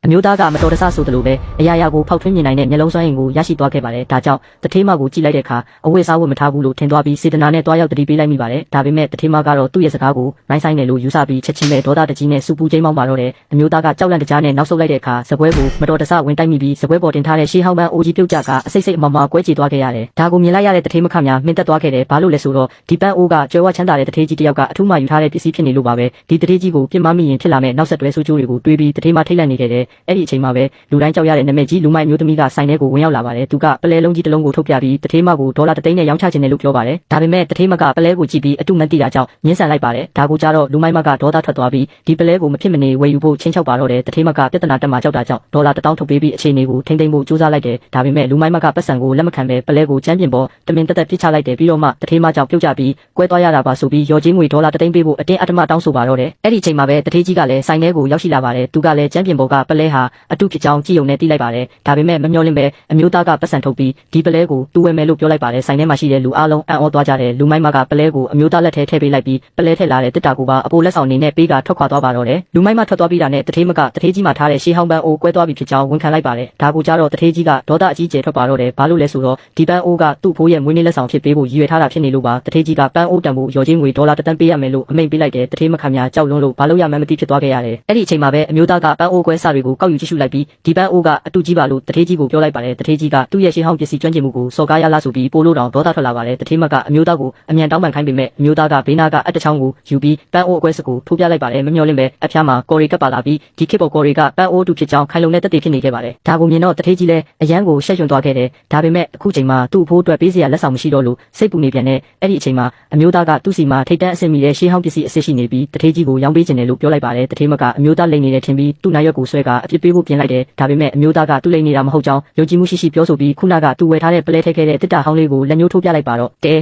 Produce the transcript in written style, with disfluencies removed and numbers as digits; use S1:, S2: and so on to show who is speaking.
S1: အမျိုးသားကမတော်တဆဆိုသလိုပဲအရာရာကိုဖောက်ထွင်းမြင်နိုင်တဲ့မျက်လုံးစွမ်းအင်ကိုရရှိသွားခဲ့ပါတယ်ဒါကြောင့်တထေးမကိုကြည့်လိုက်တဲ့အခါအဝတ်စားဝတ်မထားဘူးလို့ထင်သွားပြီးစေတနာနဲ့တွားရောက်တတိပေးလိုက်မိပါတယ်ဒါပေမဲ့တထေးမကတော့သူ့ရဲ့စကားကိုနိုင်ဆိုင်တယ်လို့ယူဆပြီးချက်ချင်းပဲဒေါသတကြီးနဲ့စူပူချိန်မောင်းပါတော့တယ်အမျိုးသားကကြောက်လန့်တကြားနဲ့နောက်ဆုတ်လိုက်တဲ့အခါစပွဲကိုမတော်တဆဝင်တိုက်မိပြီးစပွဲပေါ်တင်ထားတဲ့ရှေးဟောင်းပန်းအိုကြီးပြုတ်ကြကအစိတ်စိတ်အမမကွဲကြေသွားခဲ့ရတယ်ဒါကိုမြင်လိုက်ရတဲ့တထေးမခမများမှင်သက်သွားခဲ့တယ်ဘာလို့လဲဆိုတော့ဒီပန်းအိုးကကျွဲဝချမ်းသာတဲ့တထေးကြီးတယောက်ကအထူးမှယူထားတဲ့ပစ္စည်းဖြစ်နေလို့ပါပဲဒီတထေးကြီးကိုပြစ်မှားမိရင်ဖြစ်လာမဲ့နောက်ဆက်တွဲဆိုးကျိုးတွေကိုတွေးပြီးတထေးမထိတ်လန့်နေခဲ့တယ်အဲ့ဒီအချိန်မှာပဲလူတိုင်းကြောက်ရတဲ့နမိတ်ကြီးလူမိုက်မျိုးသမီးကဆိုင်ထဲကိုဝင်ရောက်လာပါတယ်သူကပလဲလုံးကြီးတစ်လုံးကိုထုတ်ပြပြီးတထေးမကိုဒေါ်လာ3သိန်းနဲ့ရောင်းချခြင်းနဲ့လို့ပြောပါတယ်ဒါပေမဲ့တထေးမကပလဲကိုကြည့်ပြီးအတုမှန်သိတာကြောင့်ညှင်းဆန်လိုက်ပါတယ်ဒါကိုကြားတော့လူမိုက်မကဒေါသထွက်သွားပြီးဒီပလဲကိုမဖြစ်မနေဝယ်ယူဖို့ချင်းချောက်ပါတော့တယ်တထေးမကပြဿနာတက်မှကြောက်တာကြောင့်ဒေါ်လာ1000ထုတ်ပေးပြီးအခြေအနေကိုထိမ့်သိမ့်ဖို့ကြိုးစားလိုက်တယ်ဒါပေမဲ့လူမိုက်မကပတ်စံကိုလက်မခံပဲပလဲကိုချမ်းပြင်ပေါ်တမင်တက်တက်ပြစ်ချလိုက်တယ်ပြီးတော့မှတထေးမကြောင့်ပြုတ်ကျပြီးကွဲသွားရတာပါဆိုပြီးရော်ချင်းငွေဒေါ်လာ3သိန်းပေးဖို့အတင်းအဓမ္မတောင်းဆိုပါတော့တယ်အဲ့ဒီအချိန်မှာပဲတထေးကြီးကလည်းဆိုင်ထဲကိုရောက်ရှိလာပါတယ်သူကလည်းချမ်းပြင်ပေါ်ကပလဲဟာအတုဖြစ်ကြောင်းကြည့်ုံနဲ့သိလိုက်ပါတယ်ဒါပေမဲ့မမျှော်လင့်ပဲအမျိုးသားကပတ်စံထုတ်ပြီးဒီပလဲကိုသူ့ဝယ်မယ်လို့ပြောလိုက်ပါတယ်ဆိုင်ထဲမှာရှိတဲ့လူအားလုံးအံ့ဩသွားကြတယ်လူမိုက်မကပလဲကိုအမျိုးသားလက်ထဲထည့်ပေးလိုက်ပြီးပလဲထည့်လာတဲ့တစ်တာကိုပါအပိုလက်ဆောင်နေနဲ့ပေးကထွက်ခွာသွားပါတော့တယ်လူမိုက်မထွက်သွားပြီးတာနဲ့တထေးမကတထေးကြီးမှထားတဲ့ရှေးဟောင်းပန်းအိုးကွဲသွားပြီဖြစ်ကြောင်းဝန်ခံလိုက်ပါတယ်ဒါကိုကြားတော့တထေးကြီးကဒေါသအကြီးကျယ်ထွက်ပါတော့တယ်ဘာလို့လဲဆိုတော့ဒီပန်းအိုးကသူ့ဖိုးရဲ့မွေးနေ့လက်ဆောင်ဖြစ်ပေးဖို့ရည်ရွယ်ထားတာဖြစ်နေလို့ပါတထေးကြီးကပန်းအိုးတန်ဖို့ရော်ချင်းငွေဒေါ်လာ1 သန်းပေးရမယ်လို့အမိန့်ပေးလိုက်တယ်တထေးမခမများကြောက်လွန်းလို့ဘာလို့ရမှန်းမသိဖြစ်သွားခဲ့ရတယ်အဲ့ဒီအချိန်မှာပဲအမျိုးသားကပန်းအိုးကွဲစတွေကိုကောက်ယူကြည့်ရှုလိုက်ပြီးဒီပန်းအိုးကအတူကြီးပါလို့တထေးကြီးကိုပြောလိုက်ပါတယ်တထေးကြီးကသူ့ရဲ့ရှေးဟောင်းပစ္စည်းကျွမ်းကျင်မှုကိုစော်ကားရလားဆိုပြီးပို့လို့တောင်ဒေါသထွက်လာပါတယ်တထေးမကအမျိုးသားကိုအမြန်တောင်းပန်ခိုင်းပေမဲ့အမျိုးသားကဘေးနာကအတချောင်းကိုယူပြီးပန်းအိုးအကွဲစကိုထိုးပြလိုက်ပါတယ်မမျှော်လင့်ပဲအဖျားမှာကော်ရီကပ်ပါလာပြီးဒီခေတ်ပေါ်ကော်ရီကပန်းအိုးတူဖြစ်ကြောင်းခိုင်လုံတဲ့တက်တည်ဖြစ်နေခဲ့ပါတယ်ဒါကိုမြင်တော့တထေးကြီးလည်းအရန်ကိုရှက်ရွံ့သွားခဲ့တယ်ဒါပေမဲ့အခုချိန်မှာသူ့အဖိုးအတွက်ပေးစရာလက်ဆောင်မရှိတော့လို့စိတ်ပူနေပြန်တဲ့အဲ့ဒီအချိန်မှာအမျိုးသားကသူ့စီမှာထိတ်တန့်အဆင်မီတဲ့ရှေးဟောင်းပစ္စည်းအစ်ရှိနေပြီးတထေးကြီးကိုရောင်းပေးခြင်းတယ်လို့ပြောလိုက်ပါတယ်တထေးမကအမျိုးသားလိန်နေတဲ့ထင်ပြီးသူ့နိုင်ရွက်ကိုဆွဲကအပြစ်ပေးဖို့ပြင်လိုက်တယ်ဒါပေမဲ့အမျိုးသားကသူ့လိန်နေတာမဟုတ်ကြောင်းယုံကြည်မှုရှိရှိပြောဆိုပြီးခုနကသူ့ဝယ်ထားတဲ့ပလဲထည့်ခဲ့တဲ့တစ်တာဟောင်းလေးကိုလက်ညှိုးထိုးပြလိုက်ပါတော့တဲ